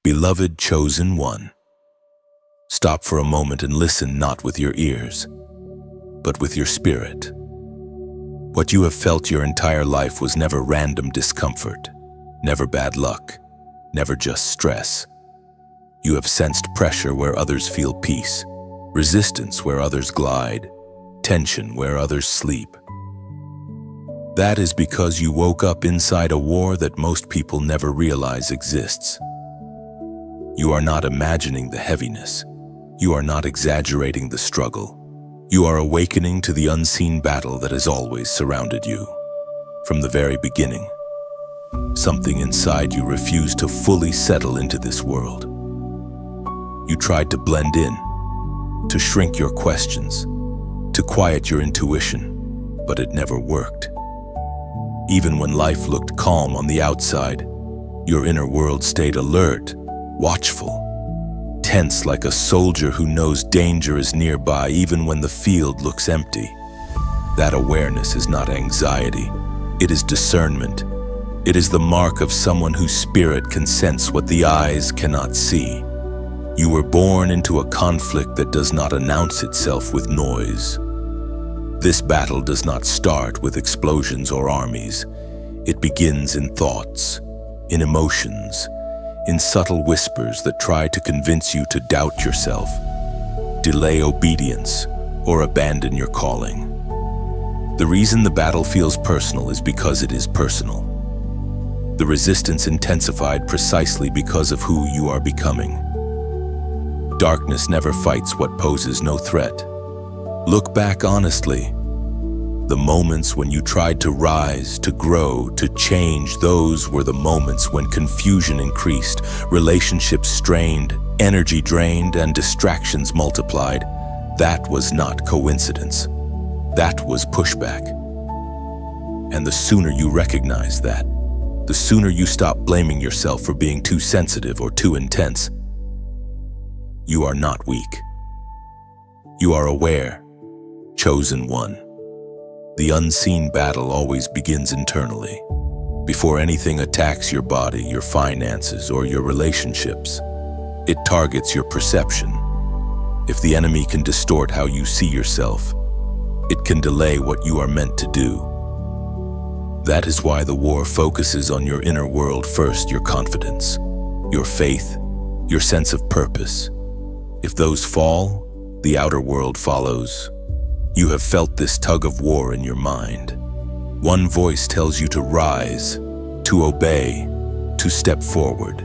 Beloved chosen one, stop for a moment and listen not with your ears, but with your spirit. What you have felt your entire life was never random discomfort, never bad luck, never just stress. You have sensed pressure where others feel peace, resistance where others glide, tension where others sleep. That is because you woke up inside a war that most people never realize exists. You are not imagining the heaviness. You are not exaggerating the struggle. You are awakening to the unseen battle that has always surrounded you. From the very beginning, something inside you refused to fully settle into this world. You tried to blend in, to shrink your questions, to quiet your intuition, but it never worked. Even when life looked calm on the outside, your inner world stayed alert, watchful, tense like a soldier who knows danger is nearby even when the field looks empty. That awareness is not anxiety, it is discernment. It is the mark of someone whose spirit can sense what the eyes cannot see. You were born into a conflict that does not announce itself with noise. This battle does not start with explosions or armies. It begins in thoughts, in emotions, in subtle whispers that try to convince you to doubt yourself, delay obedience, or abandon your calling. The reason the battle feels personal is because it is personal. The resistance intensified precisely because of who you are becoming. Darkness never fights what poses no threat. Look back honestly. The moments when you tried to rise, to grow, to change, those were the moments when confusion increased, relationships strained, energy drained, and distractions multiplied. That was not coincidence. That was pushback. And the sooner you recognize that, the sooner you stop blaming yourself for being too sensitive or too intense. You are not weak. You are aware, chosen one. The unseen battle always begins internally. Before anything attacks your body, your finances, or your relationships, it targets your perception. If the enemy can distort how you see yourself, it can delay what you are meant to do. That is why the war focuses on your inner world first, your confidence, your faith, your sense of purpose. If those fall, the outer world follows. You have felt this tug of war in your mind. One voice tells you to rise, to obey, to step forward.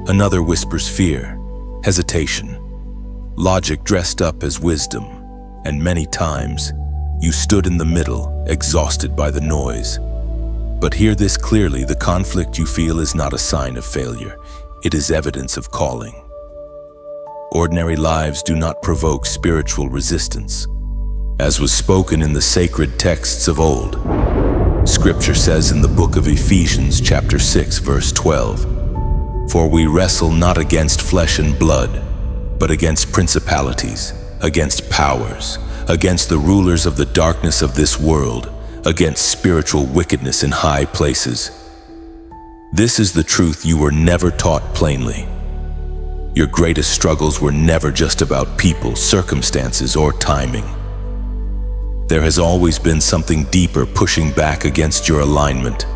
Another whispers fear, hesitation, logic dressed up as wisdom, and many times you stood in the middle, exhausted by the noise. But hear this clearly, the conflict you feel is not a sign of failure. It is evidence of calling. Ordinary lives do not provoke spiritual resistance. As was spoken in the sacred texts of old, Scripture says in the book of Ephesians chapter 6 verse 12, "For we wrestle not against flesh and blood, but against principalities, against powers, against the rulers of the darkness of this world, against spiritual wickedness in high places." This is the truth you were never taught plainly. Your greatest struggles were never just about people, circumstances, or timing. There has always been something deeper pushing back against your alignment.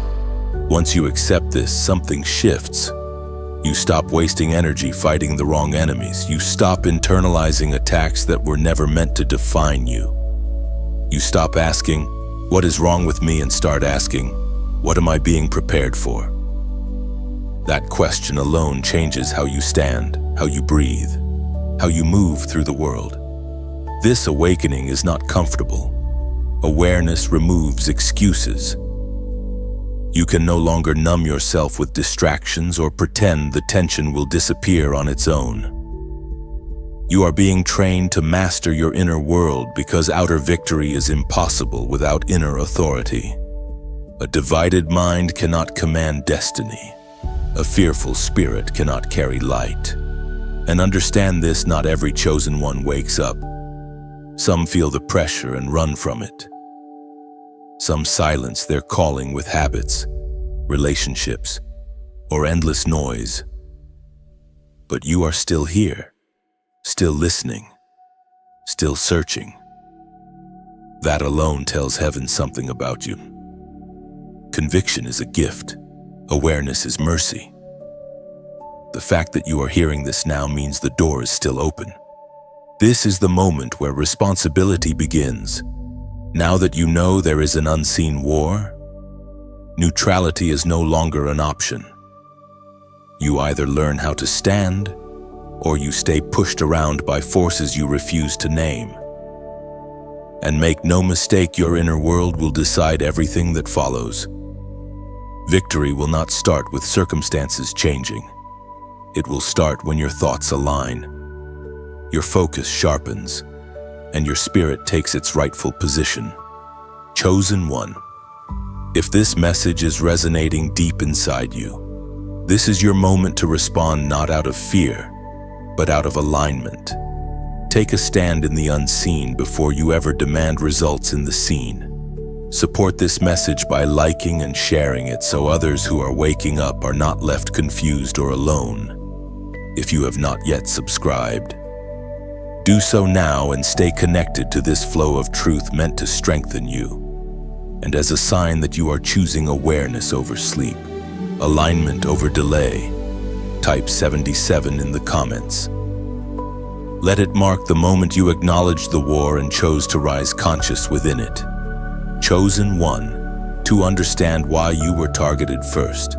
Once you accept this, something shifts. You stop wasting energy fighting the wrong enemies. You stop internalizing attacks that were never meant to define you. You stop asking, "What is wrong with me?" and start asking, "What am I being prepared for?" That question alone changes how you stand, how you breathe, how you move through the world. This awakening is not comfortable. Awareness removes excuses. You can no longer numb yourself with distractions or pretend the tension will disappear on its own. You are being trained to master your inner world because outer victory is impossible without inner authority. A divided mind cannot command destiny. A fearful spirit cannot carry light. And understand this, not every chosen one wakes up. Some feel the pressure and run from it. Some silence their calling with habits, relationships, or endless noise. But you are still here, still listening, still searching. That alone tells heaven something about you. Conviction is a gift. Awareness is mercy. The fact that you are hearing this now means the door is still open. This is the moment where responsibility begins. Now that you know there is an unseen war, neutrality is no longer an option. You either learn how to stand, or you stay pushed around by forces you refuse to name. And make no mistake, your inner world will decide everything that follows. Victory will not start with circumstances changing. It will start when your thoughts align, your focus sharpens, and your spirit takes its rightful position. Chosen one. If this message is resonating deep inside you, this is your moment to respond, not out of fear, but out of alignment. Take a stand in the unseen before you ever demand results in the seen. Support this message by liking and sharing it so others who are waking up are not left confused or alone. If you have not yet subscribed, do so now and stay connected to this flow of truth meant to strengthen you. And as a sign that you are choosing awareness over sleep, alignment over delay, type 77 in the comments. Let it mark the moment you acknowledged the war and chose to rise conscious within it. Chosen one, to understand why you were targeted first.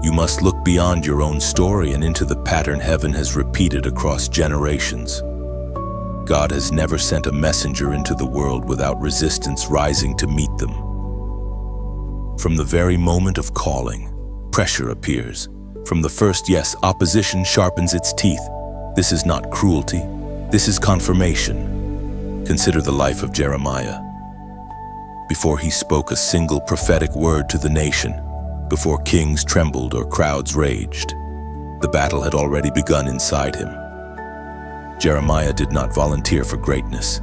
You must look beyond your own story and into the pattern heaven has repeated across generations. God has never sent a messenger into the world without resistance rising to meet them. From the very moment of calling, pressure appears. From the first yes, opposition sharpens its teeth. This is not cruelty, this is confirmation. Consider the life of Jeremiah. Before he spoke a single prophetic word to the nation, before kings trembled or crowds raged, the battle had already begun inside him. Jeremiah did not volunteer for greatness.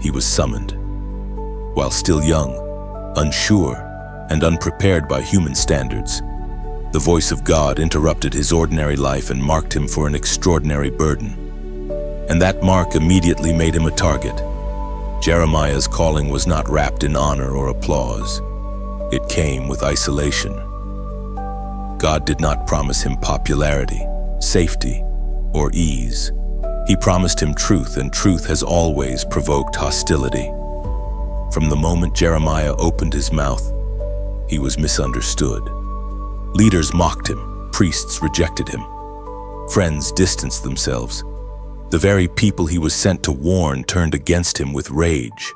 He was summoned. While still young, unsure, and unprepared by human standards, the voice of God interrupted his ordinary life and marked him for an extraordinary burden. And that mark immediately made him a target. Jeremiah's calling was not wrapped in honor or applause. It came with isolation. God did not promise him popularity, safety, or ease. He promised him truth, and truth has always provoked hostility. From the moment Jeremiah opened his mouth, he was misunderstood. Leaders mocked him, priests rejected him, friends distanced themselves. The very people he was sent to warn turned against him with rage.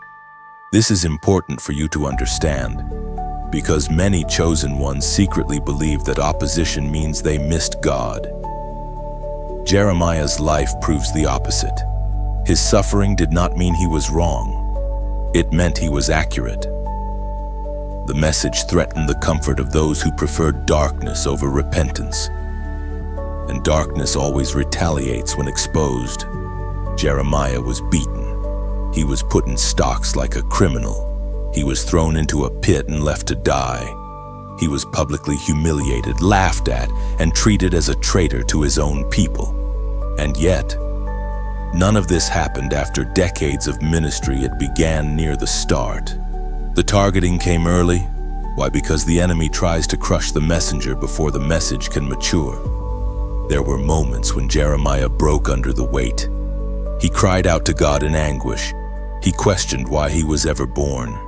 This is important for you to understand, because many chosen ones secretly believe that opposition means they missed God. Jeremiah's life proves the opposite. His suffering did not mean he was wrong. It meant he was accurate. The message threatened the comfort of those who preferred darkness over repentance. And darkness always retaliates when exposed. Jeremiah was beaten. He was put in stocks like a criminal. He was thrown into a pit and left to die. He was publicly humiliated, laughed at, and treated as a traitor to his own people. And yet, none of this happened after decades of ministry. It began near the start. The targeting came early. Why? Because the enemy tries to crush the messenger before the message can mature. There were moments when Jeremiah broke under the weight. He cried out to God in anguish. He questioned why he was ever born.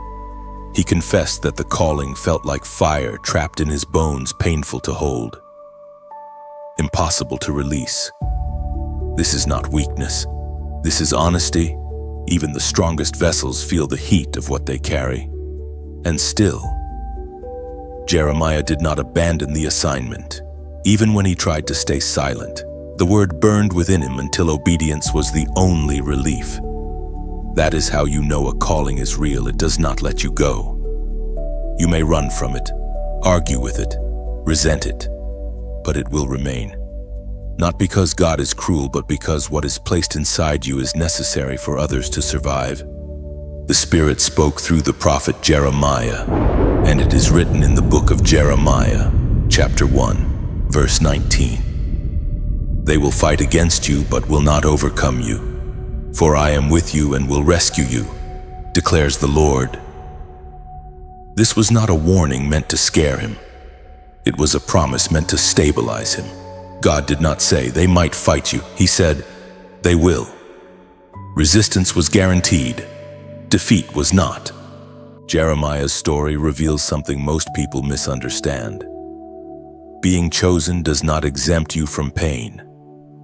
He confessed that the calling felt like fire trapped in his bones, painful to hold, impossible to release. This is not weakness. This is honesty. Even the strongest vessels feel the heat of what they carry. And still, Jeremiah did not abandon the assignment. Even when he tried to stay silent, the word burned within him until obedience was the only relief. That is how you know a calling is real. It does not let you go. You may run from it, argue with it, resent it, but it will remain. Not because God is cruel, but because what is placed inside you is necessary for others to survive. The Spirit spoke through the prophet Jeremiah, and it is written in the book of Jeremiah, chapter 1, verse 19. They will fight against you but will not overcome you. For I am with you and will rescue you, declares the Lord. This was not a warning meant to scare him. It was a promise meant to stabilize him. God did not say, they might fight you. He said, they will. Resistance was guaranteed. Defeat was not. Jeremiah's story reveals something most people misunderstand. Being chosen does not exempt you from pain.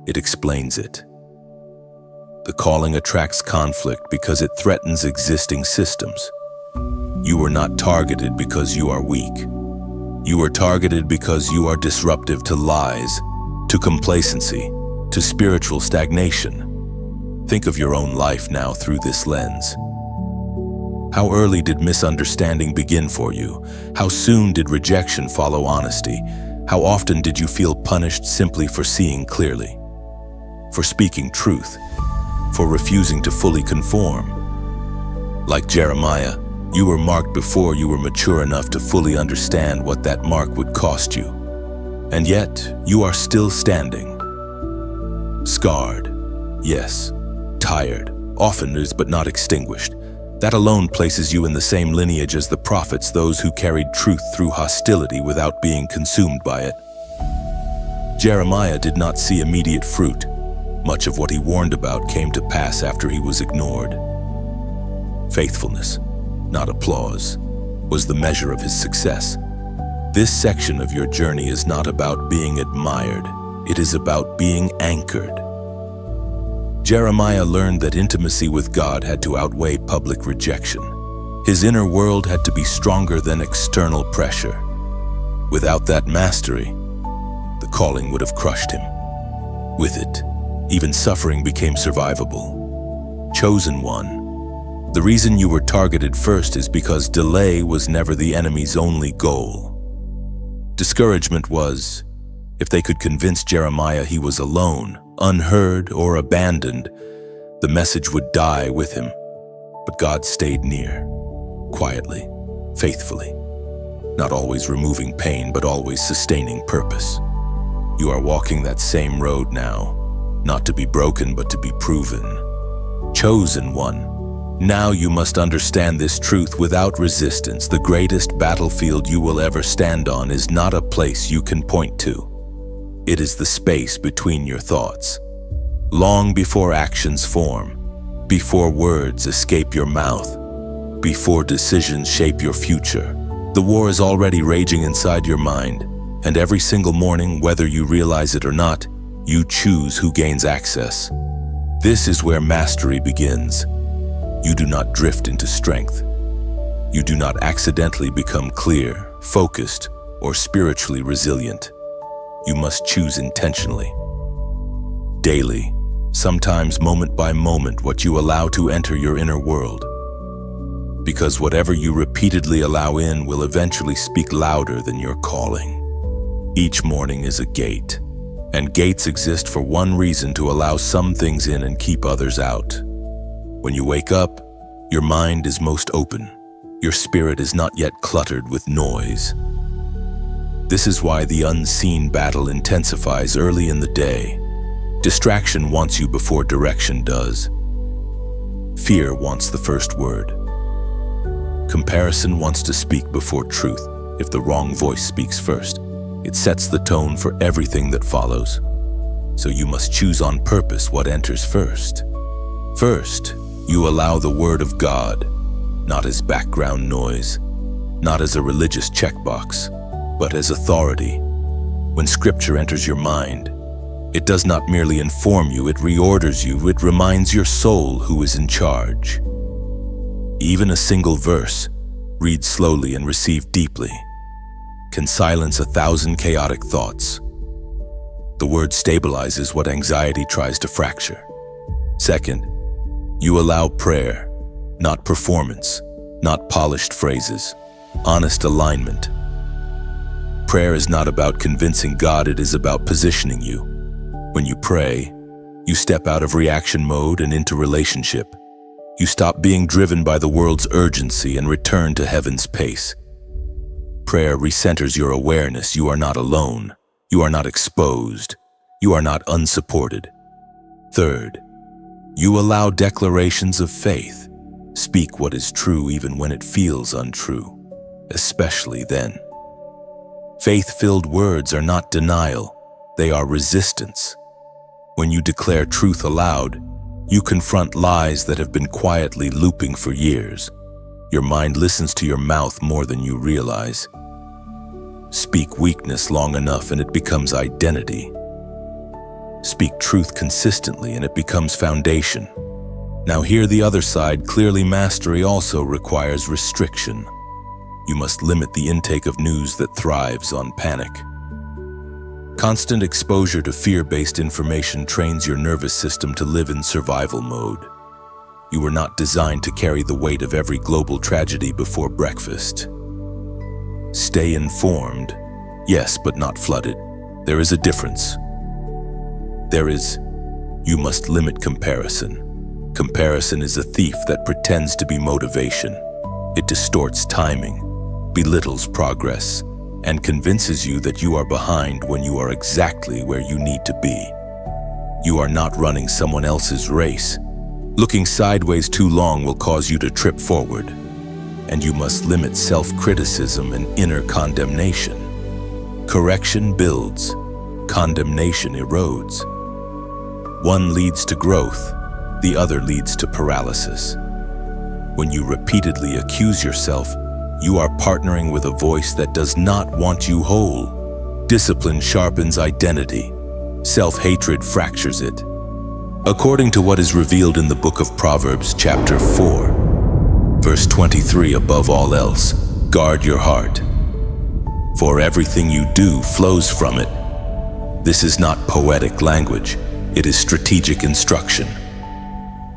It explains it. The calling attracts conflict because it threatens existing systems. You were not targeted because you are weak. You are targeted because you are disruptive to lies, to complacency, to spiritual stagnation. Think of your own life now through this lens. How early did misunderstanding begin for you? How soon did rejection follow honesty? How often did you feel punished simply for seeing clearly? For speaking truth? For refusing to fully conform? Like Jeremiah, you were marked before you were mature enough to fully understand what that mark would cost you. And yet, you are still standing. Scarred, yes. Tired, often is but not extinguished. That alone places you in the same lineage as the prophets, those who carried truth through hostility without being consumed by it. Jeremiah did not see immediate fruit. Much of what he warned about came to pass after he was ignored. Faithfulness, not applause, was the measure of his success. This section of your journey is not about being admired. It is about being anchored. Jeremiah learned that intimacy with God had to outweigh public rejection. His inner world had to be stronger than external pressure. Without that mastery, the calling would have crushed him. With it, even suffering became survivable. Chosen one. The reason you were targeted first is because delay was never the enemy's only goal. Discouragement was, if they could convince Jeremiah he was alone, unheard or abandoned, the message would die with him. But God stayed near, quietly, faithfully, not always removing pain, but always sustaining purpose. You are walking that same road now, not to be broken, but to be proven. Chosen one. Now you must understand this truth without resistance. The greatest battlefield you will ever stand on is not a place you can point to. It is the space between your thoughts. Long before actions form, before words escape your mouth, before decisions shape your future, the war is already raging inside your mind, and every single morning, whether you realize it or not, you choose who gains access. This is where mastery begins. You do not drift into strength. You do not accidentally become clear, focused, or spiritually resilient. You must choose intentionally. Daily, sometimes moment by moment, what you allow to enter your inner world. Because whatever you repeatedly allow in will eventually speak louder than your calling. Each morning is a gate, and gates exist for one reason: to allow some things in and keep others out. When you wake up, your mind is most open. Your spirit is not yet cluttered with noise. This is why the unseen battle intensifies early in the day. Distraction wants you before direction does. Fear wants the first word. Comparison wants to speak before truth. If the wrong voice speaks first, it sets the tone for everything that follows. So you must choose on purpose what enters first. First, you allow the Word of God, not as background noise, not as a religious checkbox, but as authority. When Scripture enters your mind, it does not merely inform you, it reorders you, it reminds your soul who is in charge. Even a single verse, read slowly and receive deeply, can silence 1,000 chaotic thoughts. The Word stabilizes what anxiety tries to fracture. Second, you allow prayer, not performance, not polished phrases, honest alignment. Prayer is not about convincing God, it is about positioning you. When you pray, you step out of reaction mode and into relationship. You stop being driven by the world's urgency and return to heaven's pace. Prayer recenters your awareness. You are not alone. You are not exposed. You are not unsupported. Third, you allow declarations of faith. Speak what is true even when it feels untrue, especially then. Faith-filled words are not denial, they are resistance. When you declare truth aloud, you confront lies that have been quietly looping for years. Your mind listens to your mouth more than you realize. Speak weakness long enough and it becomes identity. Speak truth consistently and it becomes foundation. Now hear the other side. Clearly, mastery also requires restriction. You must limit the intake of news that thrives on panic. Constant exposure to fear-based information trains your nervous system to live in survival mode. You were not designed to carry the weight of every global tragedy before breakfast. Stay informed, yes, but not flooded. There is a difference. You must limit comparison. Comparison is a thief that pretends to be motivation. It distorts timing, belittles progress, and convinces you that you are behind when you are exactly where you need to be. You are not running someone else's race. Looking sideways too long will cause you to trip forward, and you must limit self-criticism and inner condemnation. Correction builds, condemnation erodes. One leads to growth, the other leads to paralysis. When you repeatedly accuse yourself, you are partnering with a voice that does not want you whole. Discipline sharpens identity. Self-hatred fractures it. According to what is revealed in the book of Proverbs, chapter 4, verse 23, above all else, guard your heart, for everything you do flows from it. This is not poetic language. It is strategic instruction.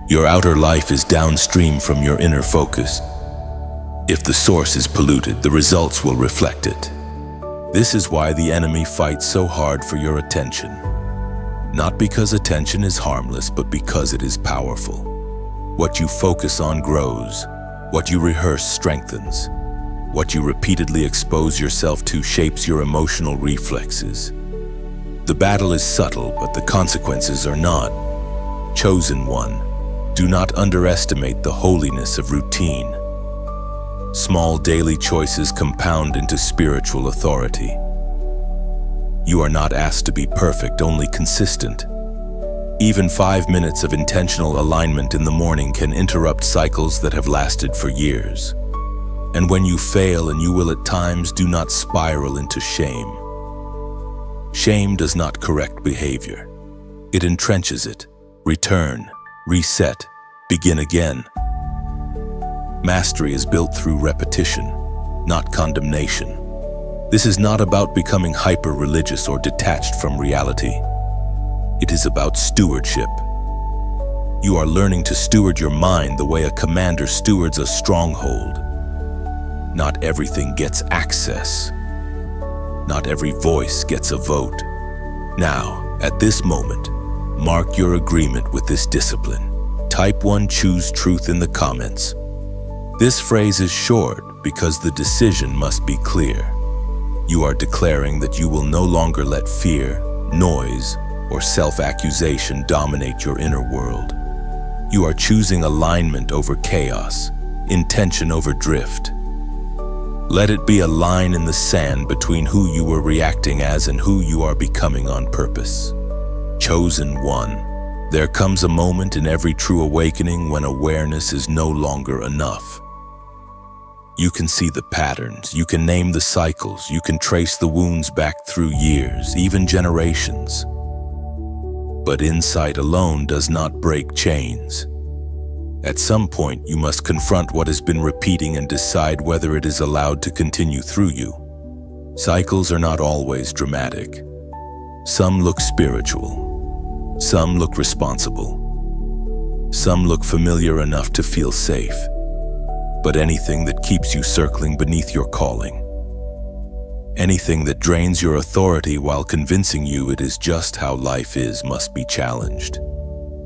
Your outer life is downstream from your inner focus. If the source is polluted, the results will reflect it. This is why the enemy fights so hard for your attention. Not because attention is harmless, but because it is powerful. What you focus on grows. What you rehearse strengthens. What you repeatedly expose yourself to shapes your emotional reflexes. The battle is subtle, but the consequences are not. Chosen one, do not underestimate the holiness of routine. Small daily choices compound into spiritual authority. You are not asked to be perfect, only consistent. Even 5 minutes of intentional alignment in the morning can interrupt cycles that have lasted for years. And when you fail, and you will at times, do not spiral into shame. Shame does not correct behavior. It entrenches it. Return, reset, begin again. Mastery is built through repetition, not condemnation. This is not about becoming hyper-religious or detached from reality. It is about stewardship. You are learning to steward your mind the way a commander stewards a stronghold. Not everything gets access. Not every voice gets a vote. Now, at this moment, mark your agreement with this discipline. Type 1, choose truth in the comments. This phrase is short because the decision must be clear. You are declaring that you will no longer let fear, noise, or self-accusation dominate your inner world. You are choosing alignment over chaos, intention over drift. Let it be a line in the sand between who you were reacting as and who you are becoming on purpose. Chosen one, there comes a moment in every true awakening when awareness is no longer enough. You can see the patterns, you can name the cycles, you can trace the wounds back through years, even generations. But insight alone does not break chains. At some point, you must confront what has been repeating and decide whether it is allowed to continue through you. Cycles are not always dramatic. Some look spiritual. Some look responsible. Some look familiar enough to feel safe. But anything that keeps you circling beneath your calling, anything that drains your authority while convincing you it is just how life is, must be challenged.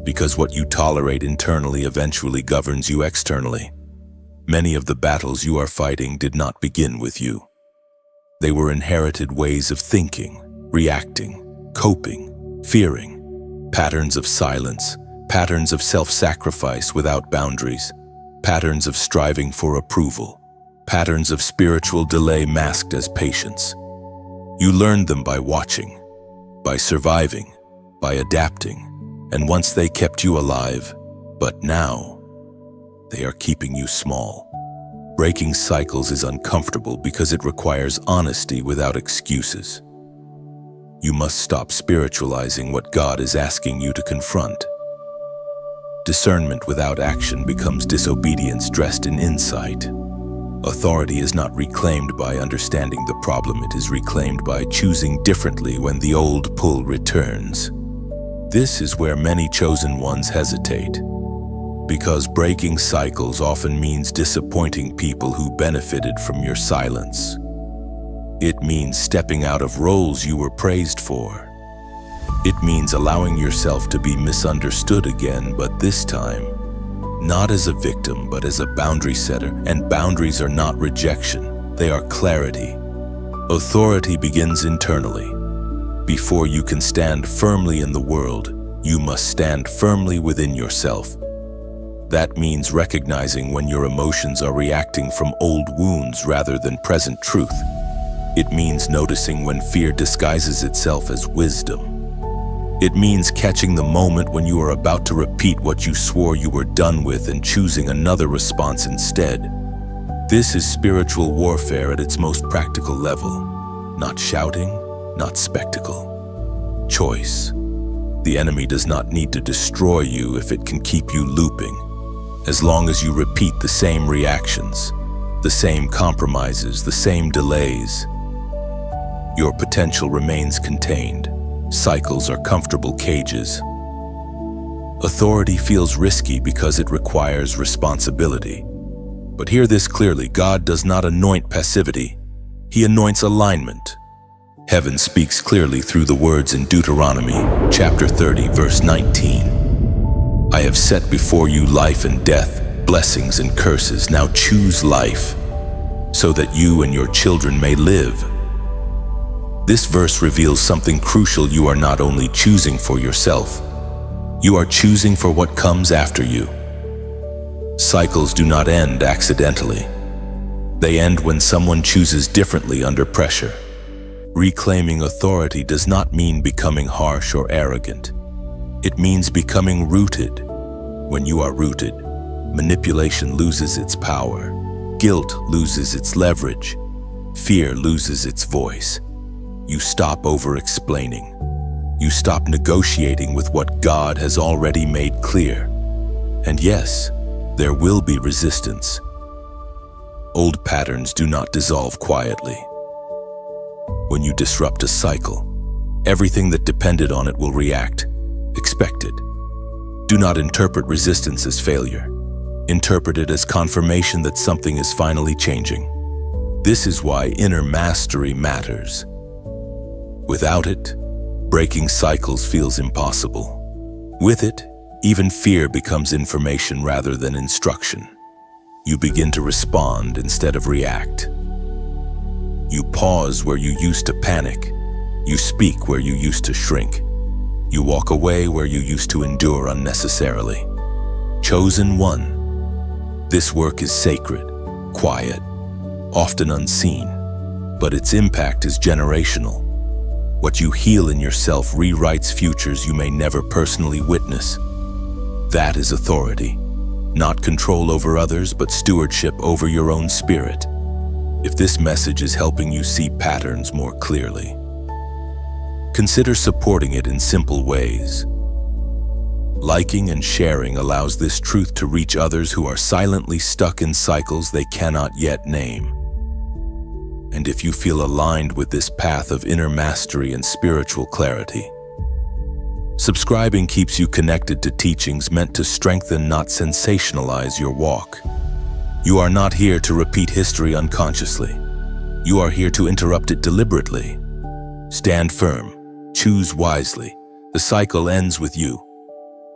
Because what you tolerate internally eventually governs you externally. Many of the battles you are fighting did not begin with you. They were inherited ways of thinking, reacting, coping, fearing, patterns of silence, patterns of self-sacrifice without boundaries, patterns of striving for approval, patterns of spiritual delay masked as patience. You learned them by watching, by surviving, by adapting, and once they kept you alive, but now they are keeping you small. Breaking cycles is uncomfortable because it requires honesty without excuses. You must stop spiritualizing what God is asking you to confront. Discernment without action becomes disobedience dressed in insight. Authority is not reclaimed by understanding the problem, it is reclaimed by choosing differently when the old pull returns. This is where many chosen ones hesitate, because breaking cycles often means disappointing people who benefited from your silence. It means stepping out of roles you were praised for. It means allowing yourself to be misunderstood again, but this time, not as a victim, but as a boundary setter. And boundaries are not rejection, they are clarity. Authority begins internally. Before you can stand firmly in the world, you must stand firmly within yourself. That means recognizing when your emotions are reacting from old wounds rather than present truth. It means noticing when fear disguises itself as wisdom. It means catching the moment when you are about to repeat what you swore you were done with and choosing another response instead. This is spiritual warfare at its most practical level. Not shouting, not spectacle. Choice. The enemy does not need to destroy you if it can keep you looping. As long as you repeat the same reactions, the same compromises, the same delays, your potential remains contained. Cycles are comfortable cages. Authority feels risky because it requires responsibility. But hear this clearly, God does not anoint passivity. He anoints alignment. Heaven speaks clearly through the words in Deuteronomy, chapter 30, verse 19. I have set before you life and death, blessings and curses. Now choose life, so that you and your children may live. This verse reveals something crucial. You are not only choosing for yourself, you are choosing for what comes after you. Cycles do not end accidentally. They end when someone chooses differently under pressure. Reclaiming authority does not mean becoming harsh or arrogant. It means becoming rooted. When you are rooted, manipulation loses its power, guilt loses its leverage, fear loses its voice. You stop over-explaining. You stop negotiating with what God has already made clear. And yes, there will be resistance. Old patterns do not dissolve quietly. When you disrupt a cycle, everything that depended on it will react. Expect it. Do not interpret resistance as failure. Interpret it as confirmation that something is finally changing. This is why inner mastery matters. Without it, breaking cycles feels impossible. With it, even fear becomes information rather than instruction. You begin to respond instead of react. You pause where you used to panic. You speak where you used to shrink. You walk away where you used to endure unnecessarily. Chosen one. This work is sacred, quiet, often unseen, but its impact is generational. What you heal in yourself rewrites futures you may never personally witness. That is authority. Not control over others, but stewardship over your own spirit. If this message is helping you see patterns more clearly, consider supporting it in simple ways. Liking and sharing allows this truth to reach others who are silently stuck in cycles they cannot yet name. And if you feel aligned with this path of inner mastery and spiritual clarity, subscribing keeps you connected to teachings meant to strengthen, not sensationalize your walk. You are not here to repeat history unconsciously. You are here to interrupt it deliberately. Stand firm. Choose wisely. The cycle ends with you.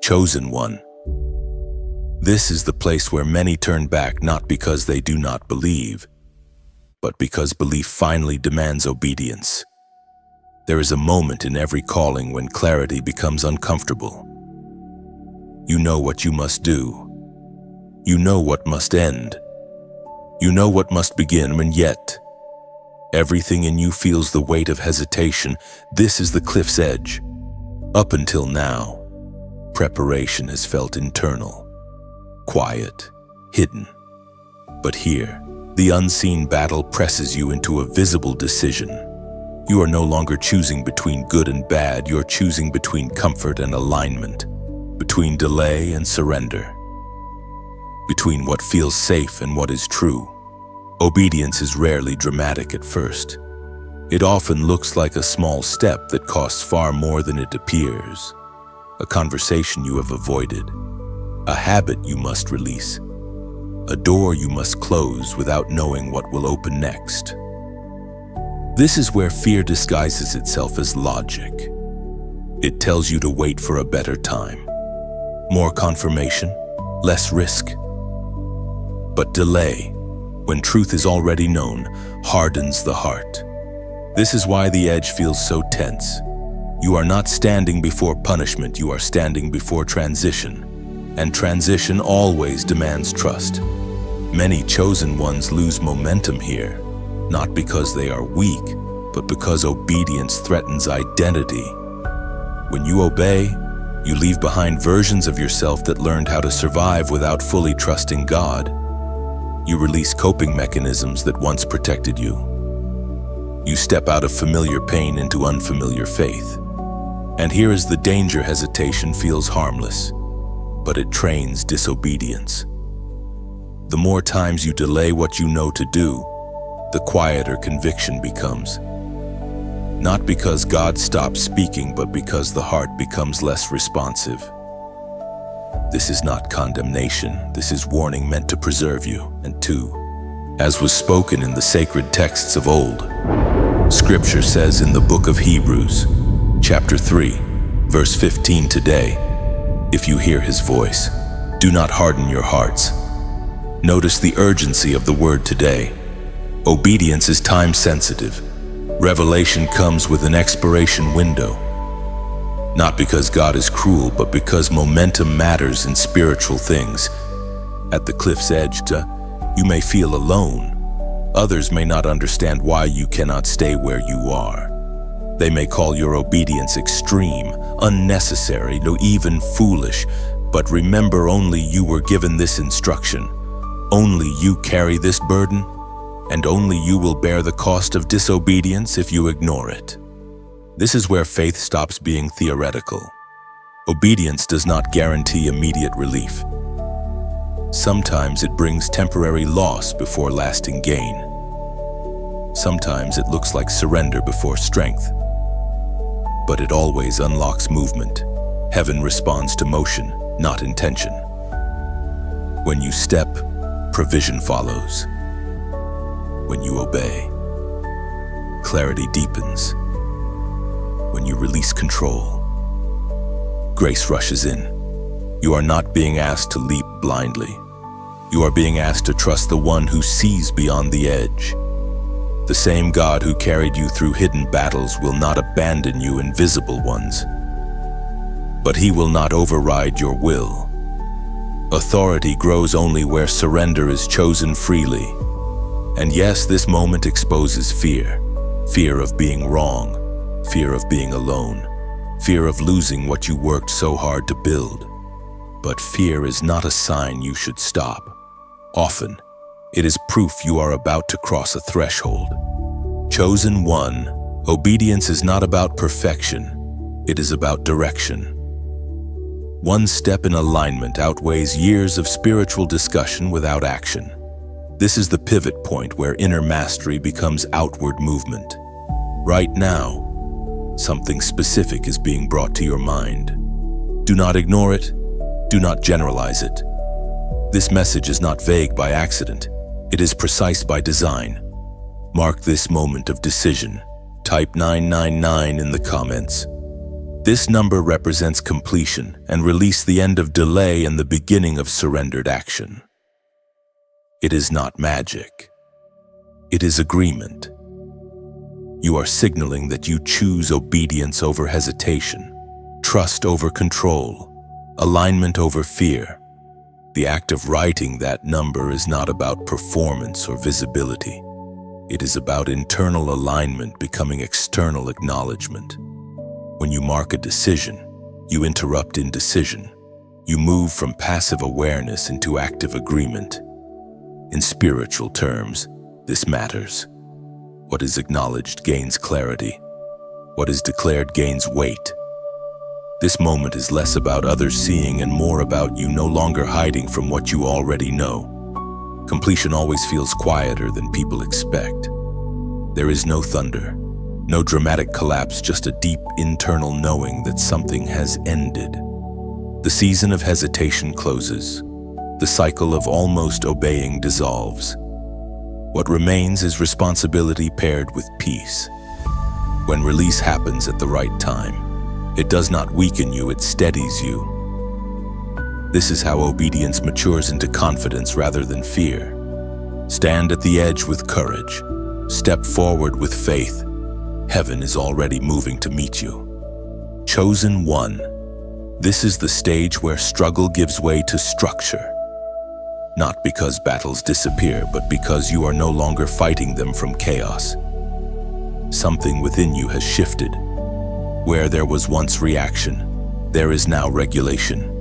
Chosen one. This is the place where many turn back, not because they do not believe, but because belief finally demands obedience. There is a moment in every calling when clarity becomes uncomfortable. You know what you must do. You know what must end. You know what must begin, and yet everything in you feels the weight of hesitation. This is the cliff's edge. Up until now, preparation has felt internal, quiet, hidden. But here, the unseen battle presses you into a visible decision. You are no longer choosing between good and bad. You're choosing between comfort and alignment, between delay and surrender, between what feels safe and what is true. Obedience is rarely dramatic at first. It often looks like a small step that costs far more than it appears. A conversation you have avoided, a habit you must release, a door you must close without knowing what will open next. This is where fear disguises itself as logic. It tells you to wait for a better time, more confirmation, less risk. But delay, when truth is already known, hardens the heart. This is why the edge feels so tense. You are not standing before punishment, you are standing before transition. And transition always demands trust. Many chosen ones lose momentum here, not because they are weak, but because obedience threatens identity. When you obey, you leave behind versions of yourself that learned how to survive without fully trusting God. You release coping mechanisms that once protected you. You step out of familiar pain into unfamiliar faith. And here is the danger: hesitation feels harmless, but it trains disobedience. The more times you delay what you know to do, the quieter conviction becomes. Not because God stops speaking, but because the heart becomes less responsive. This is not condemnation, this is warning meant to preserve you. And two, as was spoken in the sacred texts of old, Scripture says in the book of Hebrews, chapter 3, verse 15 today, if you hear his voice, do not harden your hearts. Notice the urgency of the word today. Obedience is time-sensitive. Revelation comes with an expiration window. Not because God is cruel, but because momentum matters in spiritual things. At the cliff's edge, you may feel alone. Others may not understand why you cannot stay where you are. They may call your obedience extreme, unnecessary, no, even foolish. But remember, only you were given this instruction. Only you carry this burden, and only you will bear the cost of disobedience if you ignore it. This is where faith stops being theoretical. Obedience does not guarantee immediate relief. Sometimes it brings temporary loss before lasting gain. Sometimes it looks like surrender before strength. But it always unlocks movement. Heaven responds to motion, not intention. When you step, provision follows. When you obey, clarity deepens. When you release control, grace rushes in. You are not being asked to leap blindly. You are being asked to trust the one who sees beyond the edge. The same God who carried you through hidden battles will not abandon you in visible ones. But he will not override your will. Authority grows only where surrender is chosen freely. And yes, this moment exposes fear. Fear of being wrong, fear of being alone, fear of losing what you worked so hard to build. But fear is not a sign you should stop. Often, it is proof you are about to cross a threshold. Chosen one, obedience is not about perfection, it is about direction. One step in alignment outweighs years of spiritual discussion without action. This is the pivot point where inner mastery becomes outward movement. Right now, something specific is being brought to your mind. Do not ignore it. Do not generalize it. This message is not vague by accident. It is precise by design. Mark this moment of decision. Type 999 in the comments. This number represents completion, and release the end of delay and the beginning of surrendered action. It is not magic. It is agreement. You are signaling that you choose obedience over hesitation, trust over control, alignment over fear. The act of writing that number is not about performance or visibility. It is about internal alignment becoming external acknowledgement. When you mark a decision, you interrupt indecision. You move from passive awareness into active agreement. In spiritual terms, this matters. What is acknowledged gains clarity. What is declared gains weight. This moment is less about others seeing and more about you no longer hiding from what you already know. Completion always feels quieter than people expect. There is no thunder, no dramatic collapse, just a deep internal knowing that something has ended. The season of hesitation closes. The cycle of almost obeying dissolves. What remains is responsibility paired with peace. When release happens at the right time, it does not weaken you, it steadies you. This is how obedience matures into confidence rather than fear. Stand at the edge with courage. Step forward with faith. Heaven is already moving to meet you. Chosen one. This is the stage where struggle gives way to structure. Not because battles disappear, but because you are no longer fighting them from chaos. Something within you has shifted. Where there was once reaction, there is now regulation.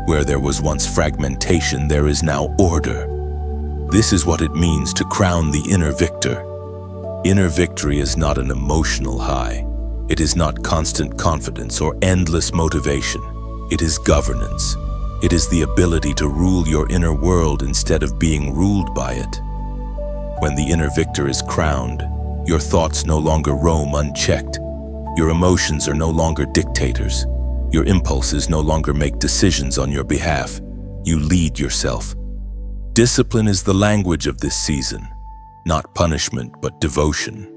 Where there was once fragmentation, there is now order. This is what it means to crown the inner victor. Inner victory is not an emotional high. It is not constant confidence or endless motivation. It is governance. It is the ability to rule your inner world instead of being ruled by it. When the inner victor is crowned, your thoughts no longer roam unchecked. Your emotions are no longer dictators. Your impulses no longer make decisions on your behalf. You lead yourself. Discipline is the language of this season, not punishment but devotion.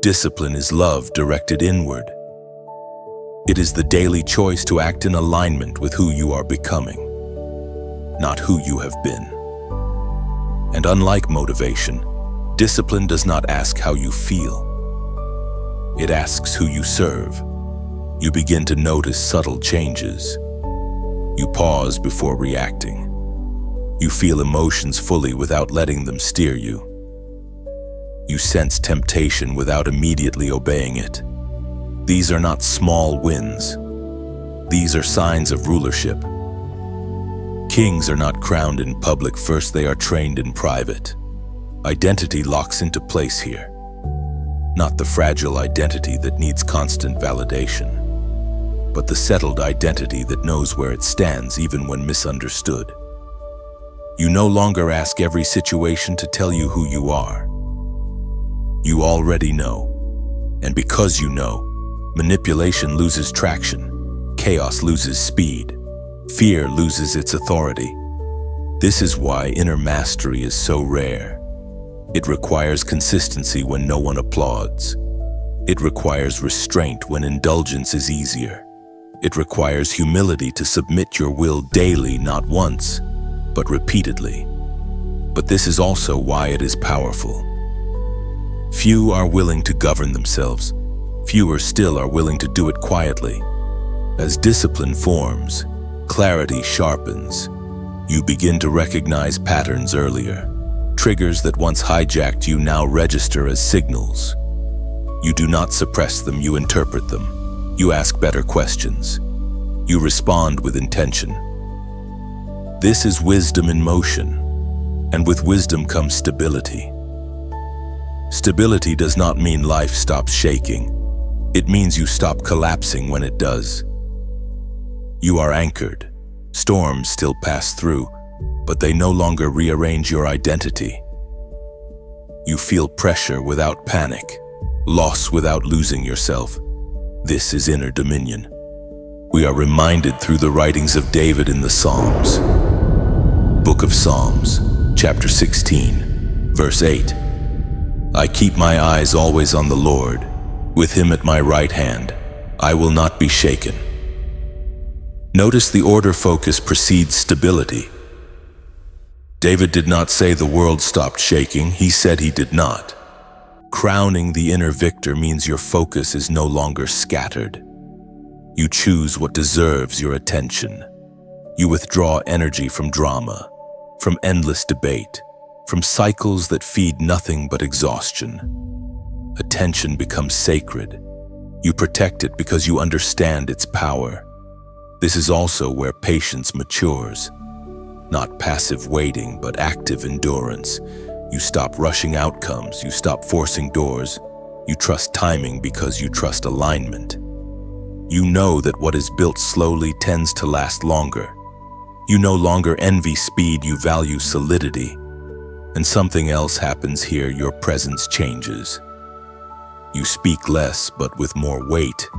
Discipline is love directed inward. It is the daily choice to act in alignment with who you are becoming, not who you have been. And unlike motivation, discipline does not ask how you feel. It asks who you serve. You begin to notice subtle changes. You pause before reacting. You feel emotions fully without letting them steer you. You sense temptation without immediately obeying it. These are not small wins. These are signs of rulership. Kings are not crowned in public, first they are trained in private. Identity locks into place here. Not the fragile identity that needs constant validation, but the settled identity that knows where it stands even when misunderstood. You no longer ask every situation to tell you who you are. You already know. And because you know, manipulation loses traction, chaos loses speed, fear loses its authority. This is why inner mastery is so rare. It requires consistency when no one applauds. It requires restraint when indulgence is easier. It requires humility to submit your will daily, not once, but repeatedly. But this is also why it is powerful. Few are willing to govern themselves. Fewer still are willing to do it quietly. As discipline forms, clarity sharpens. You begin to recognize patterns earlier. Triggers that once hijacked you now register as signals. You do not suppress them, you interpret them. You ask better questions. You respond with intention. This is wisdom in motion, and with wisdom comes stability. Stability does not mean life stops shaking. It means you stop collapsing when it does. You are anchored. Storms still pass through, but they no longer rearrange your identity. You feel pressure without panic, loss without losing yourself. This is inner dominion. We are reminded through the writings of David in the Psalms. Book of Psalms, chapter 16, verse 8. I keep my eyes always on the Lord. With him at my right hand, I will not be shaken. Notice the order focus precedes stability. David did not say the world stopped shaking, he said he did not. Crowning the inner victor means your focus is no longer scattered. You choose what deserves your attention. You withdraw energy from drama, from endless debate, from cycles that feed nothing but exhaustion. Attention becomes sacred. You protect it because you understand its power. This is also where patience matures. Not passive waiting, but active endurance. You stop rushing outcomes, you stop forcing doors. You trust timing because you trust alignment. You know that what is built slowly tends to last longer. You no longer envy speed, you value solidity. And something else happens here, your presence changes. You speak less, but with more weight.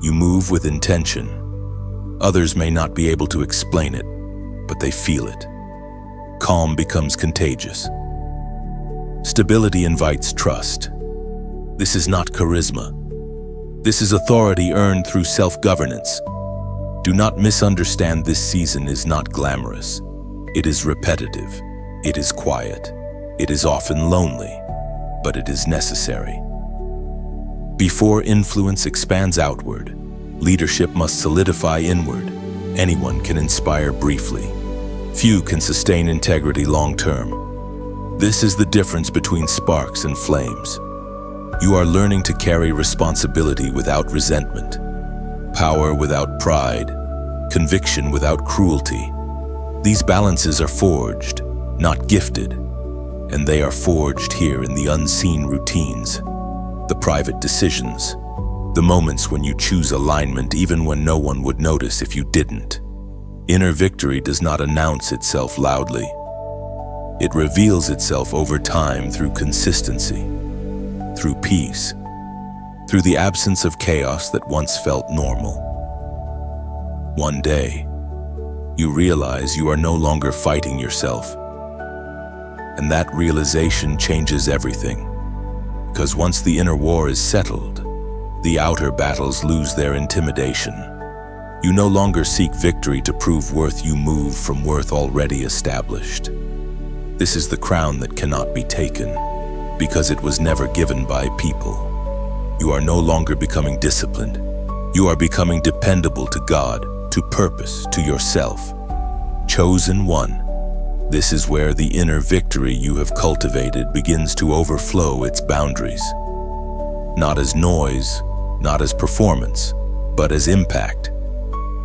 You move with intention. Others may not be able to explain it, but they feel it. Calm becomes contagious. Stability invites trust. This is not charisma. This is authority earned through self-governance. Do not misunderstand, this season is not glamorous. It is repetitive. It is quiet. It is often lonely, but it is necessary. Before influence expands outward, leadership must solidify inward. Anyone can inspire briefly. Few can sustain integrity long-term. This is the difference between sparks and flames. You are learning to carry responsibility without resentment, power without pride, conviction without cruelty. These balances are forged, not gifted, and they are forged here in the unseen routines, the private decisions, the moments when you choose alignment even when no one would notice if you didn't. Inner victory does not announce itself loudly. It reveals itself over time through consistency, through peace, through the absence of chaos that once felt normal. One day, you realize you are no longer fighting yourself. And that realization changes everything. Because once the inner war is settled, the outer battles lose their intimidation. You no longer seek victory to prove worth, you move from worth already established. This is the crown that cannot be taken, because it was never given by people. You are no longer becoming disciplined. You are becoming dependable to God, to purpose, to yourself. Chosen one. This is where the inner victory you have cultivated begins to overflow its boundaries. Not as noise, not as performance, but as impact.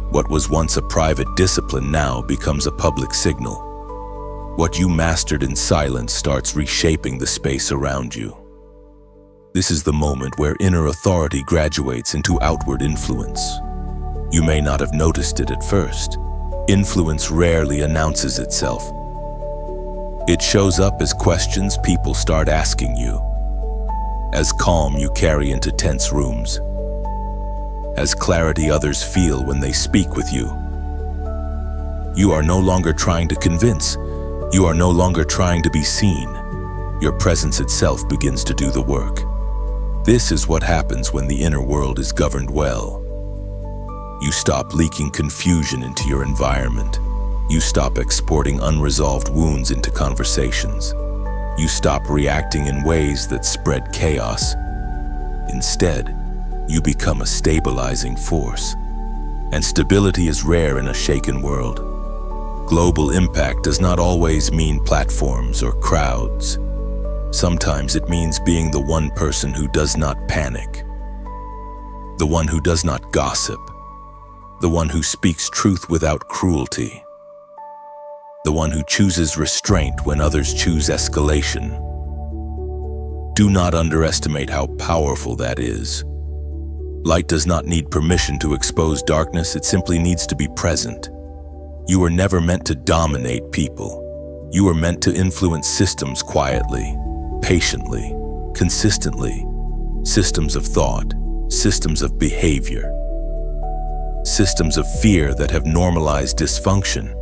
What was once a private discipline now becomes a public signal. What you mastered in silence starts reshaping the space around you. This is the moment where inner authority graduates into outward influence. You may not have noticed it at first. Influence rarely announces itself. It shows up as questions people start asking you, as calm you carry into tense rooms, as clarity others feel when they speak with you. You are no longer trying to convince. You are no longer trying to be seen. Your presence itself begins to do the work. This is what happens when the inner world is governed well. You stop leaking confusion into your environment. You stop exporting unresolved wounds into conversations. You stop reacting in ways that spread chaos. Instead, you become a stabilizing force. And stability is rare in a shaken world. Global impact does not always mean platforms or crowds. Sometimes it means being the one person who does not panic, the one who does not gossip, the one who speaks truth without cruelty, the one who chooses restraint when others choose escalation. Do not underestimate how powerful that is. Light does not need permission to expose darkness, it simply needs to be present. You were never meant to dominate people. You were meant to influence systems quietly, patiently, consistently. Systems of thought, systems of behavior, systems of fear that have normalized dysfunction.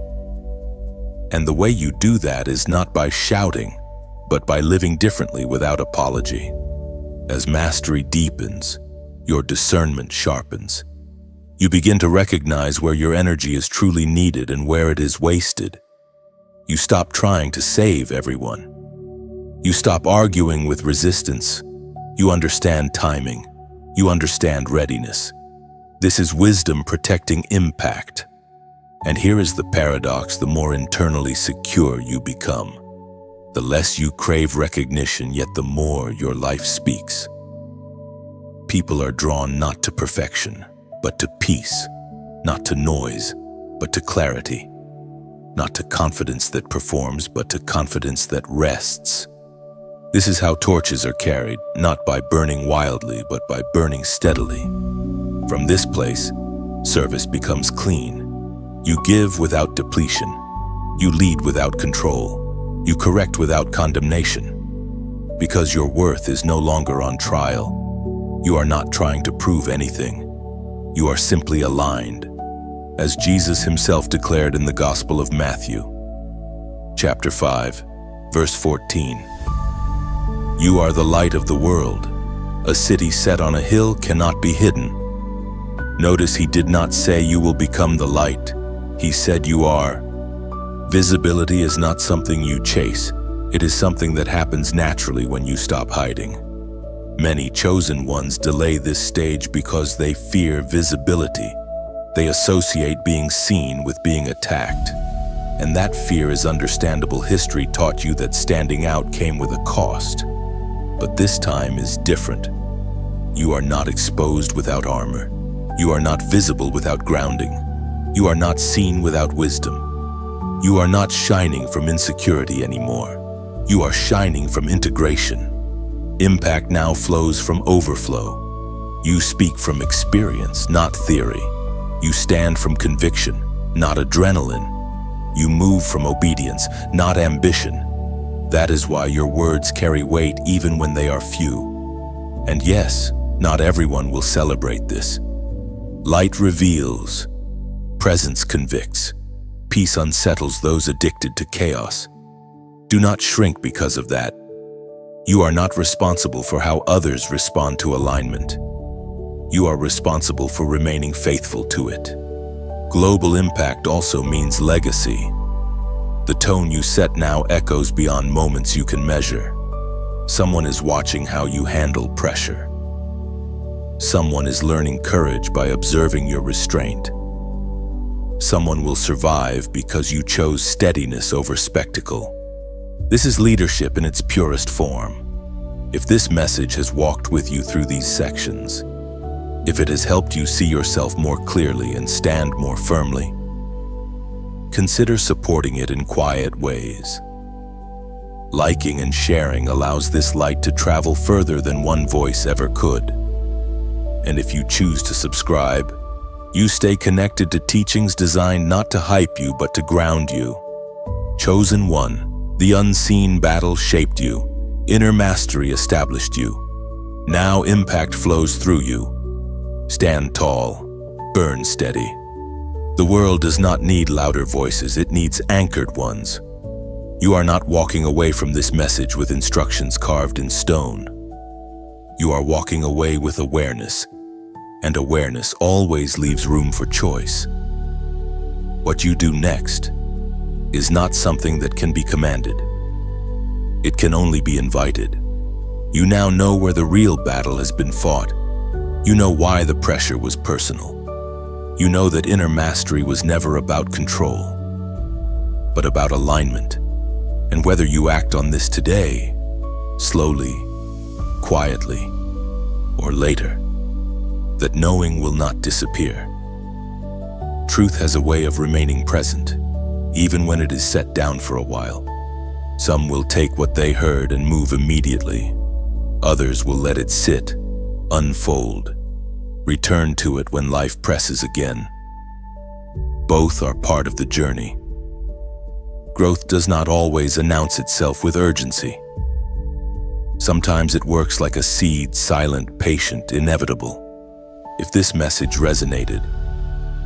And the way you do that is not by shouting, but by living differently without apology. As mastery deepens, your discernment sharpens. You begin to recognize where your energy is truly needed and where it is wasted. You stop trying to save everyone. You stop arguing with resistance, You understand timing. You understand readiness. This is wisdom protecting impact. And here is the paradox: the more internally secure you become, the less you crave recognition, yet the more your life speaks. People are drawn not to perfection, but to peace, not to noise, but to clarity, not to confidence that performs, but to confidence that rests. This is how torches are carried, not by burning wildly, but by burning steadily. From this place, service becomes clean. You give without depletion. You lead without control. You correct without condemnation. Because your worth is no longer on trial. You are not trying to prove anything. You are simply aligned, as Jesus himself declared in the Gospel of Matthew, chapter 5, verse 14. You are the light of the world. A city set on a hill cannot be hidden. Notice he did not say you will become the light. He said you are. Visibility is not something you chase. It is something that happens naturally when you stop hiding. Many chosen ones delay this stage because they fear visibility. They associate being seen with being attacked. And that fear is understandable. History taught you that standing out came with a cost. But this time is different. You are not exposed without armor. You are not visible without grounding. You are not seen without wisdom. You are not shining from insecurity anymore. You are shining from integration. Impact now flows from overflow. You speak from experience, not theory. You stand from conviction, not adrenaline. You move from obedience, not ambition. That is why your words carry weight even when they are few. And yes, not everyone will celebrate this. Light reveals. Presence convicts. Peace unsettles those addicted to chaos. Do not shrink because of that. You are not responsible for how others respond to alignment. You are responsible for remaining faithful to it. Global impact also means legacy. The tone you set now echoes beyond moments you can measure. Someone is watching how you handle pressure. Someone is learning courage by observing your restraint. Someone will survive because you chose steadiness over spectacle. This is leadership in its purest form. If this message has walked with you through these sections, if it has helped you see yourself more clearly and stand more firmly, consider supporting it in quiet ways. Liking and sharing allows this light to travel further than one voice ever could. And if you choose to subscribe, you stay connected to teachings designed not to hype you but to ground you. Chosen one. The unseen battle shaped you. Inner mastery established you. Now impact flows through you. Stand tall. Burn steady. The world does not need louder voices, it needs anchored ones. You are not walking away from this message with instructions carved in stone. You are walking away with awareness, and awareness always leaves room for choice. What you do next is not something that can be commanded. It can only be invited. You now know where the real battle has been fought. You know why the pressure was personal. You know that inner mastery was never about control, but about alignment. And whether you act on this today, slowly, quietly, or later, that knowing will not disappear. Truth has a way of remaining present, even when it is set down for a while. Some will take what they heard and move immediately. Others will let it sit, unfold, return to it when life presses again. Both are part of the journey. Growth does not always announce itself with urgency. Sometimes it works like a seed, silent, patient, inevitable. If this message resonated,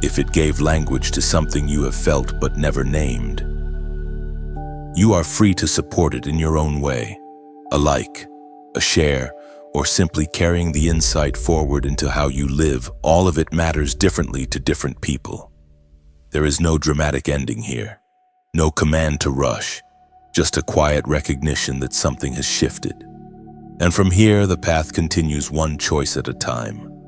if it gave language to something you have felt but never named, you are free to support it in your own way. A like, a share, or simply carrying the insight forward into how you live, all of it matters differently to different people. There is no dramatic ending here, no command to rush, just a quiet recognition that something has shifted. And from here, the path continues one choice at a time.